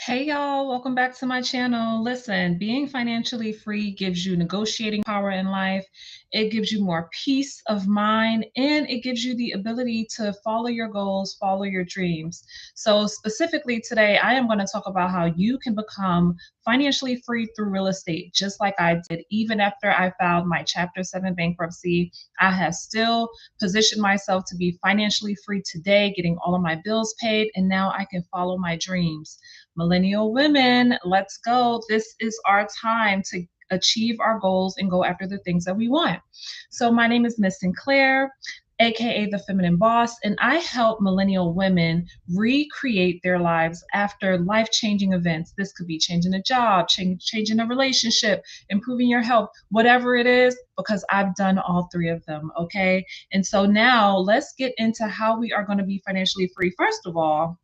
Hey y'all, welcome back to my channel. Listen, being financially free gives you negotiating power in life. It gives you more peace of mind and it gives you the ability to follow your goals, follow your dreams. So, specifically today, I am going to talk about how you can become financially free through real estate, just like I did. Even after I filed my Chapter 7 bankruptcy, I have still positioned myself to be financially free today, getting all of my bills paid, and now I can follow my dreams. Millennial women, let's go. This is our time to achieve our goals and go after the things that we want. So, my name is Miss Sinclair, aka the Feminine Boss, and I help millennial women recreate their lives after life changing events. This could be changing a job, changing a relationship, improving your health, whatever it is, because I've done all three of them. Okay. And so now let's get into how we are going to be financially free. First of all,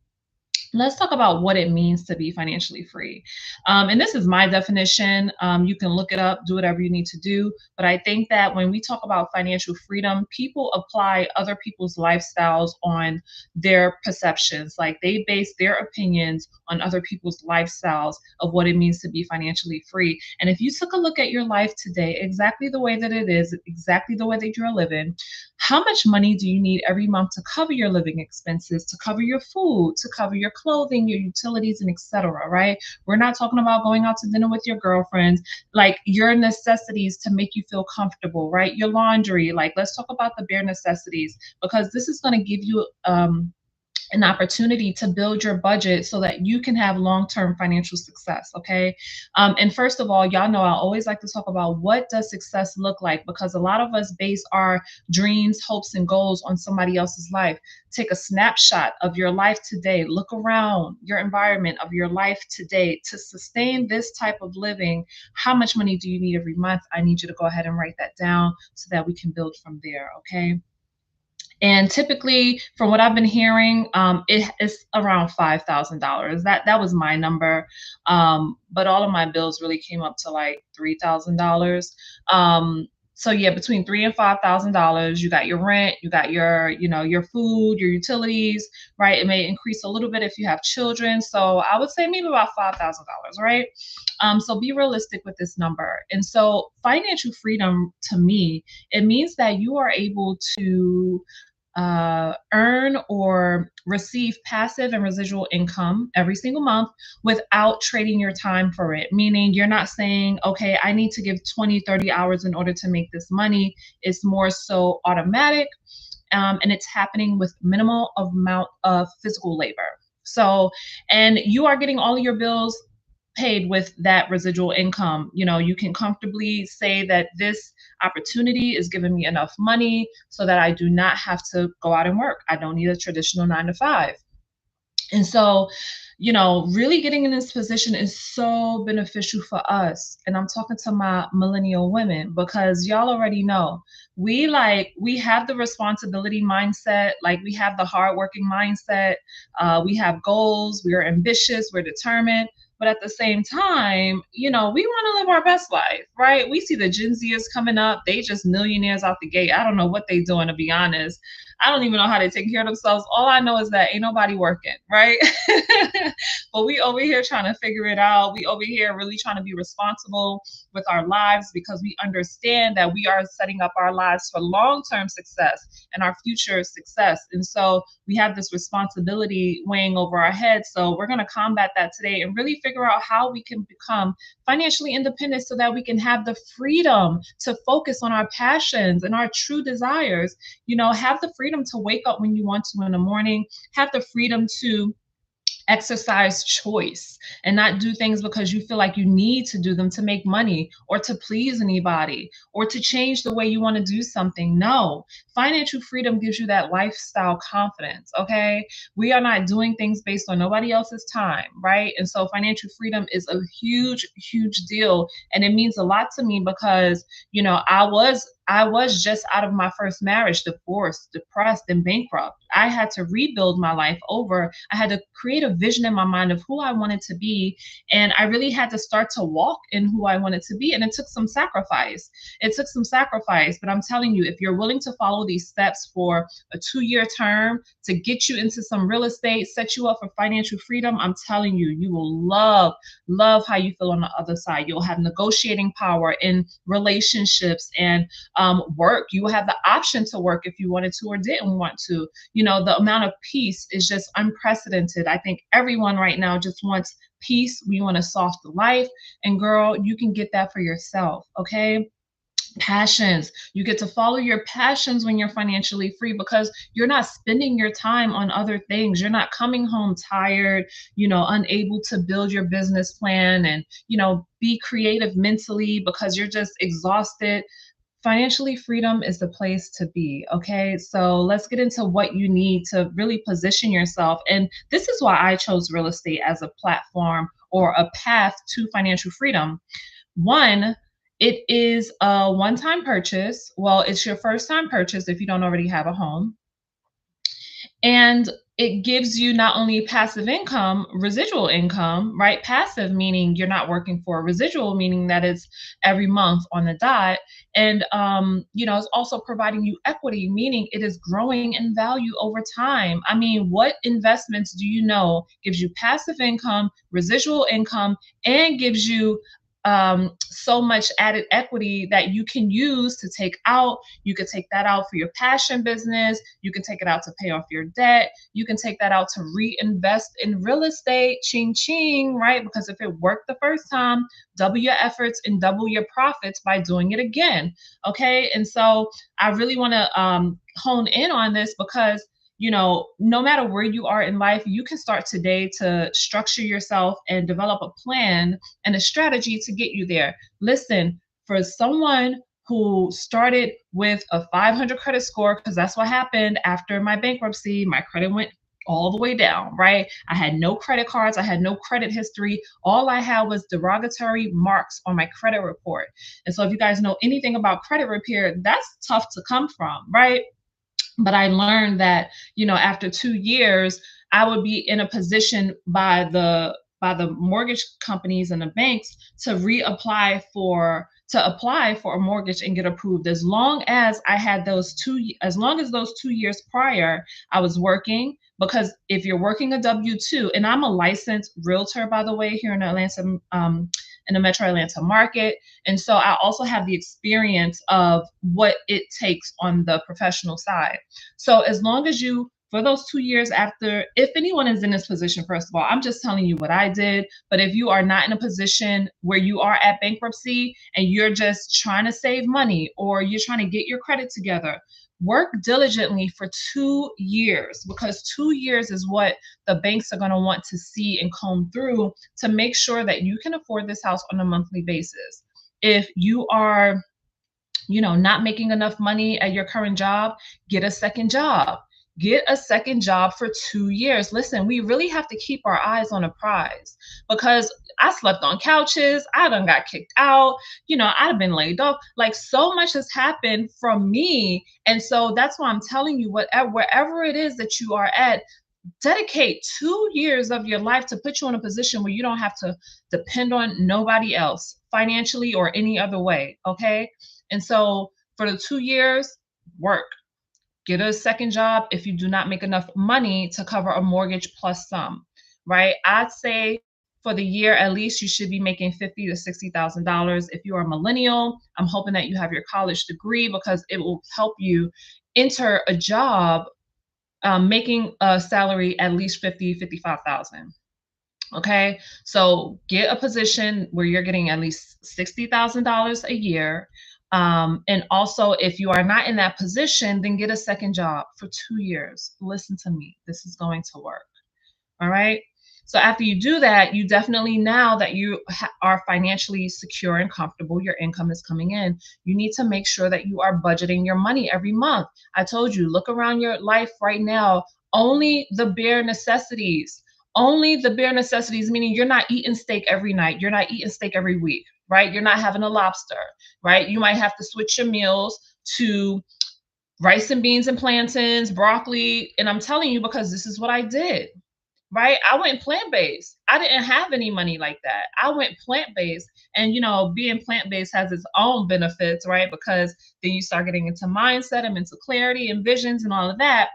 let's talk about what it means to be financially free. And this is my definition. You can look it up, do whatever you need to do. But I think that when we talk about financial freedom, people apply other people's lifestyles on their perceptions. Like they base their opinions on other people's lifestyles of what it means to be financially free. And if you took a look at your life today, exactly the way that it is, exactly the way that you're living, how much money do you need every month to cover your living expenses, to cover your food, to cover your clothing, your utilities, and etc. Right? We're not talking about going out to dinner with your girlfriends, like your necessities to make you feel comfortable, right? Your laundry, like let's talk about the bare necessities because this is going to give you an opportunity to build your budget so that you can have long-term financial success. Okay. And first of all, y'all know I always like to talk about what does success look like, because a lot of us base our dreams, hopes, and goals on somebody else's life. Take a snapshot of your life today. Look around your environment of your life today to sustain this type of living. How much money do you need every month? I need you to go ahead and write that down so that we can build from there. Okay. And typically, from what I've been hearing, it is around $5,000. That was my number, but all of my bills really came up to like $3,000. So yeah, between $3,000 and $5,000, you got your rent, you got your food, your utilities, right? It may increase a little bit if you have children. So I would say maybe about $5,000, right? So be realistic with this number. And so financial freedom to me, it means that you are able to earn or receive passive and residual income every single month without trading your time for it. Meaning you're not saying, okay, I need to give 20, 30 hours in order to make this money. It's more so automatic, and it's happening with minimal amount of physical labor. So, and you are getting all of your bills paid with that residual income. You can comfortably say that this opportunity is giving me enough money so that I do not have to go out and work. I don't need a traditional 9 to 5. And so, really getting in this position is so beneficial for us. And I'm talking to my millennial women because y'all already know we have the responsibility mindset, like we have the hardworking mindset. We have goals, we are ambitious, we're determined. But at the same time, we want to live our best life, right? We see the Gen Zers coming up. They just millionaires out the gate. I don't know what they doing, to be honest. I don't even know how they take care of themselves. All I know is that ain't nobody working, right? But we over here trying to figure it out. We over here really trying to be responsible with our lives because we understand that we are setting up our lives for long-term success and our future success. And so we have this responsibility weighing over our heads. So we're going to combat that today and really figure out how we can become financially independent so that we can have the freedom to focus on our passions and our true desires. Have the freedom to wake up when you want to in the morning, have the freedom to exercise choice and not do things because you feel like you need to do them to make money or to please anybody or to change the way you want to do something. No, financial freedom gives you that lifestyle confidence. Okay. We are not doing things based on nobody else's time. Right. And so financial freedom is a huge, huge deal. And it means a lot to me because, I was just out of my first marriage, divorced, depressed, and bankrupt. I had to rebuild my life over. I had to create a vision in my mind of who I wanted to be. And I really had to start to walk in who I wanted to be. And it took some sacrifice. It took some sacrifice. But I'm telling you, if you're willing to follow these steps for a 2-year term to get you into some real estate, set you up for financial freedom, I'm telling you, you will love how you feel on the other side. You'll have negotiating power in relationships and work. You will have the option to work if you wanted to or didn't want to. The amount of peace is just unprecedented. I think everyone right now just wants peace. We want a soft life. And girl, you can get that for yourself. Okay. Passions. You get to follow your passions when you're financially free because you're not spending your time on other things. You're not coming home tired, unable to build your business plan and, be creative mentally because you're just exhausted. Financially freedom is the place to be. Okay. So let's get into what you need to really position yourself. And this is why I chose real estate as a platform or a path to financial freedom. One, it is a one-time purchase. Well, it's your first time purchase if you don't already have a home. And it gives you not only passive income, residual income, right? Passive meaning you're not working for a residual, meaning that it's every month on the dot. And it's also providing you equity, meaning it is growing in value over time. I mean, what investments do you know gives you passive income, residual income, and gives you so much added equity that you can use to take out. You could take that out for your passion business. You can take it out to pay off your debt. You can take that out to reinvest in real estate. Ching ching, right? Because if it worked the first time, double your efforts and double your profits by doing it again. Okay. And so I really want to hone in on this because no matter where you are in life, you can start today to structure yourself and develop a plan and a strategy to get you there. Listen, for someone who started with a 500 credit score, because that's what happened after my bankruptcy, my credit went all the way down, right? I had no credit cards. I had no credit history. All I had was derogatory marks on my credit report. And so if you guys know anything about credit repair, that's tough to come from, right? But I learned that, after 2 years, I would be in a position by the mortgage companies and the banks to apply for a mortgage and get approved as long as I had as long as those 2 years prior I was working. Because if you're working a W-2, and I'm a licensed realtor, by the way, here in Atlanta, in the Metro Atlanta market. And so I also have the experience of what it takes on the professional side. So as long as for those 2 years after, if anyone is in this position, first of all, I'm just telling you what I did. But if you are not in a position where you are at bankruptcy and you're just trying to save money or you're trying to get your credit together, work diligently for 2 years, because 2 years is what the banks are going to want to see and comb through to make sure that you can afford this house on a monthly basis. If you are, not making enough money at your current job, get a second job. Get a second job for 2 years. Listen, we really have to keep our eyes on a prize because I slept on couches. I done got kicked out. I'd have been laid off. Like, so much has happened from me. And so that's why I'm telling you, wherever it is that you are at, dedicate 2 years of your life to put you in a position where you don't have to depend on nobody else financially or any other way. Okay. And so for the 2 years, work. Get a second job if you do not make enough money to cover a mortgage plus some, right? I'd say for the year, at least you should be making $50,000 to $60,000. If you are a millennial, I'm hoping that you have your college degree because it will help you enter a job making a salary at least 55,000. Okay, so get a position where you're getting at least $60,000 a year. And also, if you are not in that position, then get a second job for 2 years. Listen to me, this is going to work. All right. So after you do that, you definitely, now that you are financially secure and comfortable, your income is coming in, you need to make sure that you are budgeting your money every month. I told you, look around your life right now, only the bare necessities. Only the bare necessities, meaning you're not eating steak every night. You're not eating steak every week, right? You're not having a lobster, right? You might have to switch your meals to rice and beans and plantains, broccoli. And I'm telling you, because this is what I did, right? I went plant-based. I didn't have any money like that. I went plant-based. And, being plant-based has its own benefits, right? Because then you start getting into mindset and mental clarity and visions and all of that.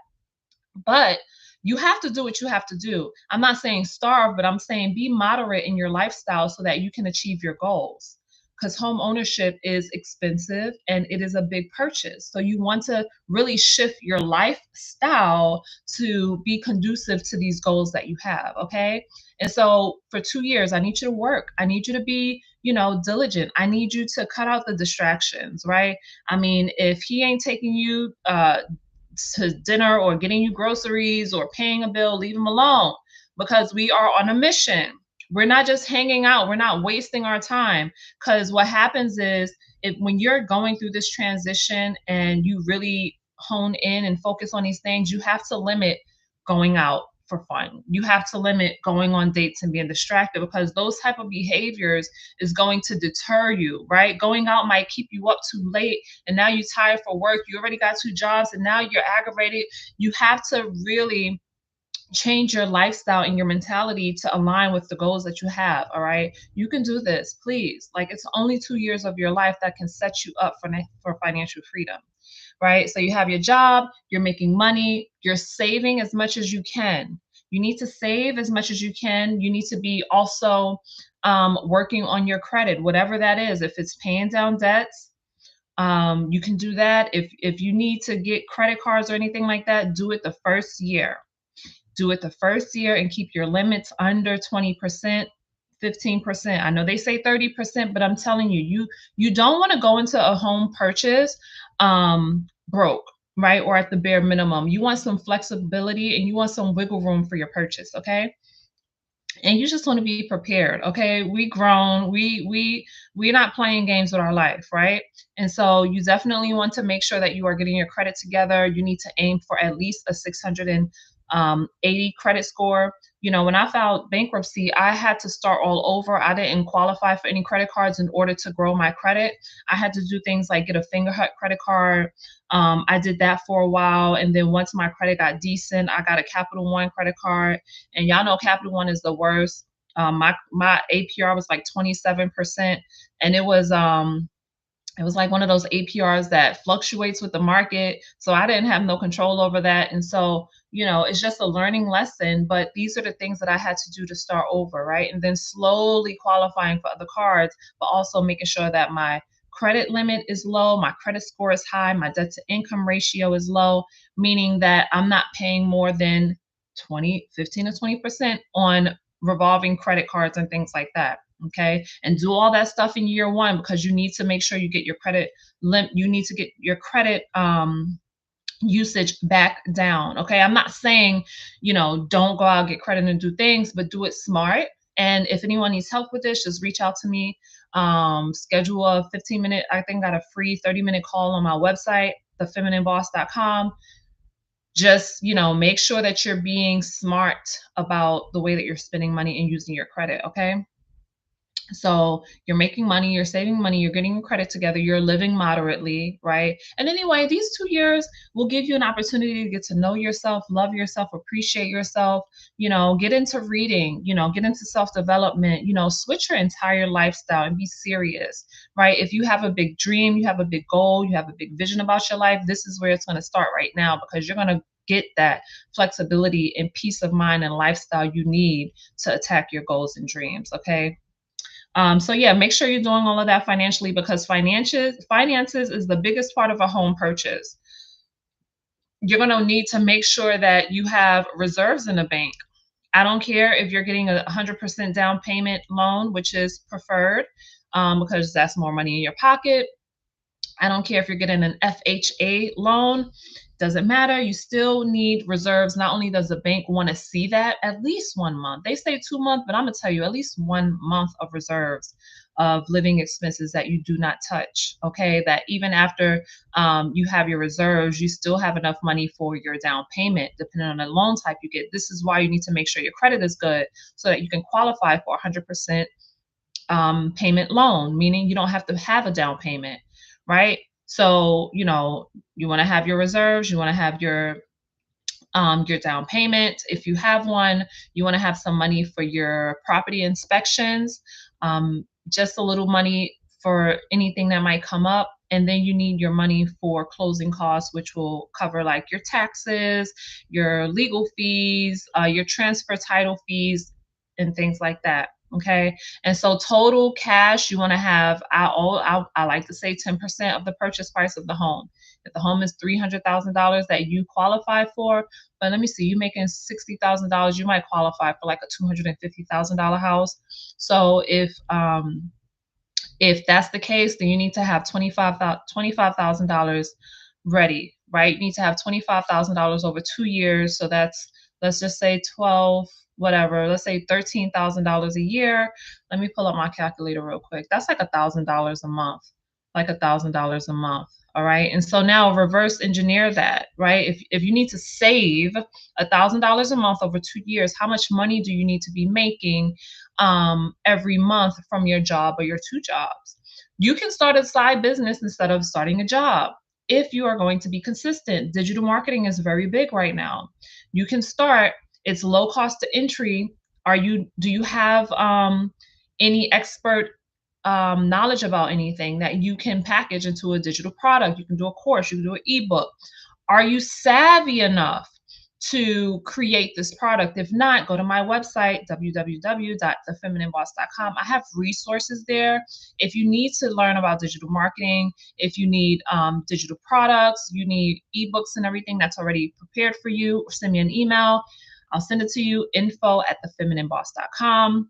But you have to do what you have to do. I'm not saying starve, but I'm saying be moderate in your lifestyle so that you can achieve your goals. Because home ownership is expensive and it is a big purchase. So you want to really shift your lifestyle to be conducive to these goals that you have. Okay. And so for 2 years, I need you to work. I need you to be, diligent. I need you to cut out the distractions, right? I mean, if he ain't taking you to dinner or getting you groceries or paying a bill, leave them alone, because we are on a mission. We're not just hanging out. We're not wasting our time. Because what happens is, when you're going through this transition and you really hone in and focus on these things, you have to limit going out for fun. You have to limit going on dates and being distracted, because those type of behaviors is going to deter you, right? Going out might keep you up too late, and now you're tired for work. You already got 2 jobs and now you're aggravated. You have to really change your lifestyle and your mentality to align with the goals that you have. All right. You can do this, please. Like, it's only 2 years of your life that can set you up for financial freedom. Right. So you have your job, you're making money, you're saving as much as you can. You need to save as much as you can. You need to be also working on your credit, whatever that is. If it's paying down debts, you can do that. If you need to get credit cards or anything like that, do it the first year. Do it the first year and keep your limits under 20%, 15%. I know they say 30%, but I'm telling you, you don't want to go into a home purchase broke, right? Or at the bare minimum. You want some flexibility and you want some wiggle room for your purchase, okay? And you just want to be prepared. Okay, we grown, we're not playing games with our life, right? And so you definitely want to make sure that you are getting your credit together. You need to aim for at least a 680 credit score. When I filed bankruptcy, I had to start all over. I didn't qualify for any credit cards in order to grow my credit. I had to do things like get a Fingerhut credit card. I did that for a while. And then once my credit got decent, I got a Capital One credit card. And y'all know Capital One is the worst. My APR was like 27%. And it was like one of those APRs that fluctuates with the market. So I didn't have no control over that. And so, it's just a learning lesson. But these are the things that I had to do to start over, right? And then slowly qualifying for other cards, but also making sure that my credit limit is low, my credit score is high, my debt to income ratio is low, meaning that I'm not paying more than 15 to 20% on revolving credit cards and things like that. Okay. And do all that stuff in year one, because you need to make sure you get your credit you need to get your credit usage back down. Okay. I'm not saying, don't go out, get credit and do things, but do it smart. And if anyone needs help with this, just reach out to me. Schedule a 15-minute, I think got a free 30-minute call on my website, thefeminineboss.com. Just, make sure that you're being smart about the way that you're spending money and using your credit. Okay. So you're making money, you're saving money, you're getting your credit together, you're living moderately, right? And anyway, these 2 years will give you an opportunity to get to know yourself, love yourself, appreciate yourself, get into reading, get into self-development, switch your entire lifestyle and be serious, right? If you have a big dream, you have a big goal, you have a big vision about your life, this is where it's going to start right now, because you're going to get that flexibility and peace of mind and lifestyle you need to attack your goals and dreams, okay? So yeah, make sure you're doing all of that financially, because finances is the biggest part of a home purchase. You're going to need to make sure that you have reserves in the bank. I don't care if you're getting a 100% down payment loan, which is preferred, because that's more money in your pocket. I don't care if you're getting an FHA loan. Doesn't matter. You still need reserves. Not only does the bank want to see that, at least 1 month. They say 2 months, but I'm going to tell you, at least 1 month of reserves of living expenses that you do not touch. Okay. That even after you have your reserves, you still have enough money for your down payment, depending on the loan type you get. This is why you need to make sure your credit is good so that you can qualify for 100% payment loan, meaning you don't have to have a down payment, right? So, you want to have your reserves, you want to have your down payment. If you have one, you want to have some money for your property inspections, just a little money for anything that might come up. And then you need your money for closing costs, which will cover like your taxes, your legal fees, your transfer title fees, and things like that. Okay. And so total cash, you want to have, I like to say 10% of the purchase price of the home. If the home is $300,000 that you qualify for, but let me see, you making $60,000, you might qualify for like a $250,000 house. So if that's the case, then you need to have $25,000 ready, right? You need to have $25,000 over 2 years. So that's, let's just say 12, whatever, let's say $13,000 a year. Let me pull up my calculator real quick. That's like $1,000 a month, like $1,000 a month. All right. And so now reverse engineer that, right? If you need to save $1,000 a month over 2 years, how much money do you need to be making every month from your job or your two jobs? You can start a side business instead of starting a job if you are going to be consistent. Digital marketing is very big right now. You can start, it's low cost to entry. Do you have any expert knowledge about anything that you can package into a digital product? You can do a course, you can do an ebook. Are you savvy enough to create this product? If not, go to my website, www.thefeminine.boss.com. I have resources there. If you need to learn about digital marketing, if you need digital products, you need ebooks and everything that's already prepared for you, send me an email. I'll send it to you, info@thefeminine.boss.com.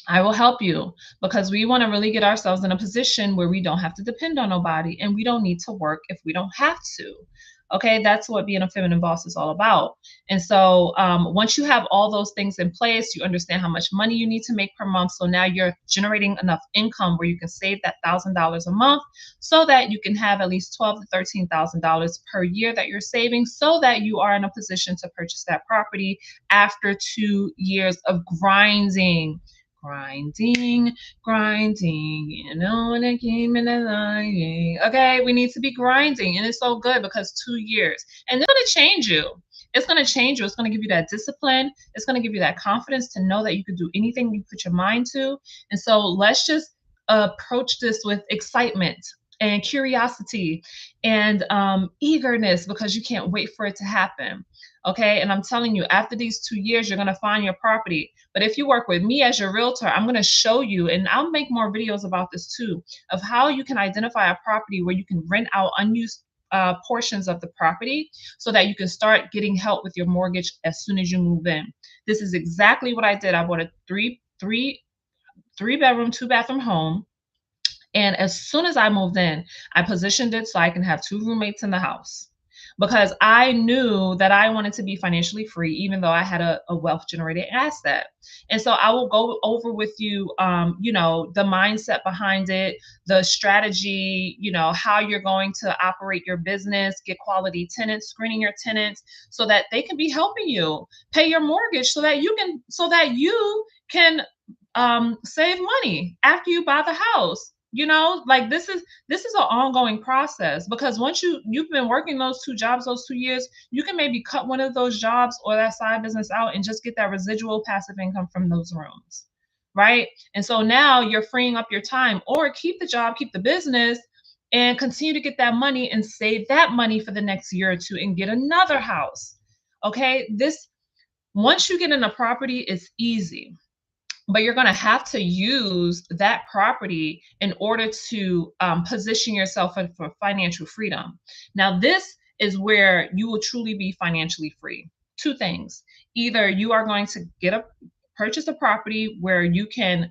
I will help you, because we want to really get ourselves in a position where we don't have to depend on nobody and we don't need to work if we don't have to. Okay, that's what being a feminine boss is all about. And so once you have all those things in place, you understand how much money you need to make per month. So now you're generating enough income where you can save that $1,000 a month, so that you can have at least $12,000 to $13,000 per year that you're saving, so that you are in a position to purchase that property after 2 years of grinding, when it came in the lying. Okay, we need to be grinding, and it's so good because 2 years, and it's gonna change you. It's gonna change you. It's gonna give you that discipline. It's gonna give you that confidence to know that you can do anything you put your mind to. And so let's just approach this with excitement and curiosity and eagerness, because you can't wait for it to happen. Okay, and I'm telling you, after these 2 years, you're gonna find your property. But if you work with me as your realtor, I'm going to show you, and I'll make more videos about this too, of how you can identify a property where you can rent out unused portions of the property, so that you can start getting help with your mortgage as soon as you move in. This is exactly what I did. I bought a three bedroom, two bathroom home. And as soon as I moved in, I positioned it so I can have two roommates in the house, because I knew that I wanted to be financially free, even though I had a wealth generating asset. And so I will go over with you, the mindset behind it, the strategy, how you're going to operate your business, get quality tenants, screening your tenants so that they can be helping you pay your mortgage, so that you can save money after you buy the house. Like this is an ongoing process, because once you've been working those two jobs those 2 years, you can maybe cut one of those jobs or that side business out and just get that residual passive income from those rooms, right? And so now you're freeing up your time, or keep the job, keep the business, and continue to get that money and save that money for the next year or two and get another house. Okay, this once you get in a property, it's easy, but you're going to have to use that property in order to position yourself for financial freedom. Now, this is where you will truly be financially free. Two things: either you are going to purchase a property where you can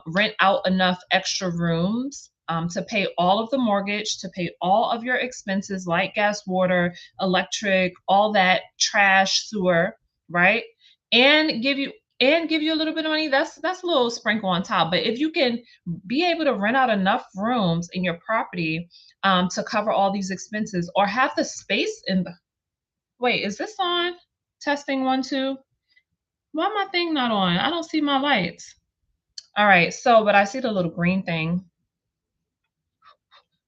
rent out enough extra rooms to pay all of the mortgage, to pay all of your expenses like gas, water, electric, all that, trash, sewer, right? And give you a little bit of money. That's a little sprinkle on top. But if you can be able to rent out enough rooms in your property to cover all these expenses, or have the space in the wait, is this on? Testing 1 2. Why my thing not on? I don't see my lights. All right, so but I see the little green thing.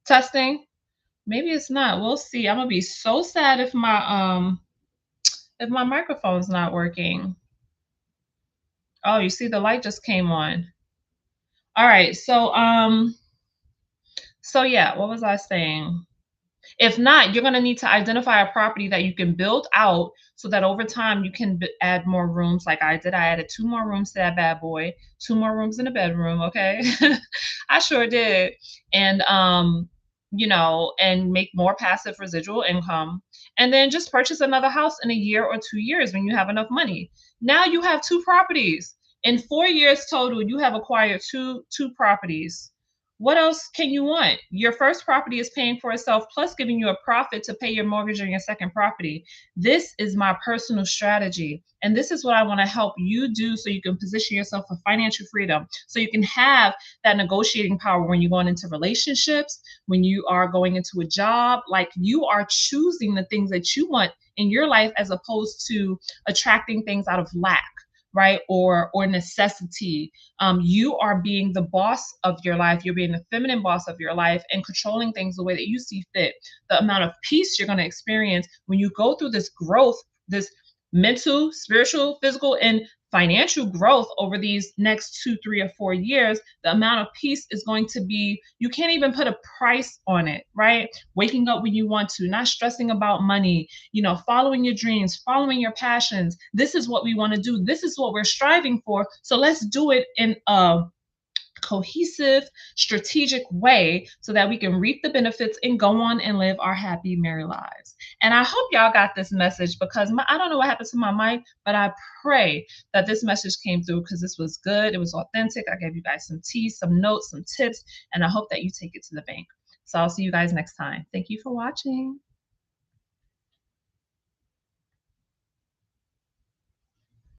Testing. Maybe it's not. We'll see. I'm gonna be so sad if my microphone's not working. Oh, you see the light just came on. All right. So yeah, what was I saying? If not, you're going to need to identify a property that you can build out so that over time you can add more rooms like I did. I added 2 more rooms to that bad boy, 2 more rooms in a bedroom, okay? I sure did. And and make more passive residual income. And then just purchase another house in a year or 2 years when you have enough money. Now you have 2 properties. In 4 years total, you have acquired two properties. What else can you want? Your first property is paying for itself, plus giving you a profit to pay your mortgage on your second property. This is my personal strategy. And this is what I want to help you do so you can position yourself for financial freedom. So you can have that negotiating power when you're going into relationships, when you are going into a job. Like, you are choosing the things that you want in your life as opposed to attracting things out of lack, right? Or necessity. You are being the boss of your life. You're being the feminine boss of your life and controlling things the way that you see fit. The amount of peace you're going to experience when you go through this growth, this mental, spiritual, physical, and financial growth over these next 2, 3, or 4 years, the amount of peace is going to be, you can't even put a price on it, right? Waking up when you want to, not stressing about money, following your dreams, following your passions. This is what we want to do. This is what we're striving for. So let's do it in a cohesive, strategic way so that we can reap the benefits and go on and live our happy, merry lives. And I hope y'all got this message because I don't know what happened to my mic, but I pray that this message came through because this was good. It was authentic. I gave you guys some tea, some notes, some tips, and I hope that you take it to the bank. So I'll see you guys next time. Thank you for watching.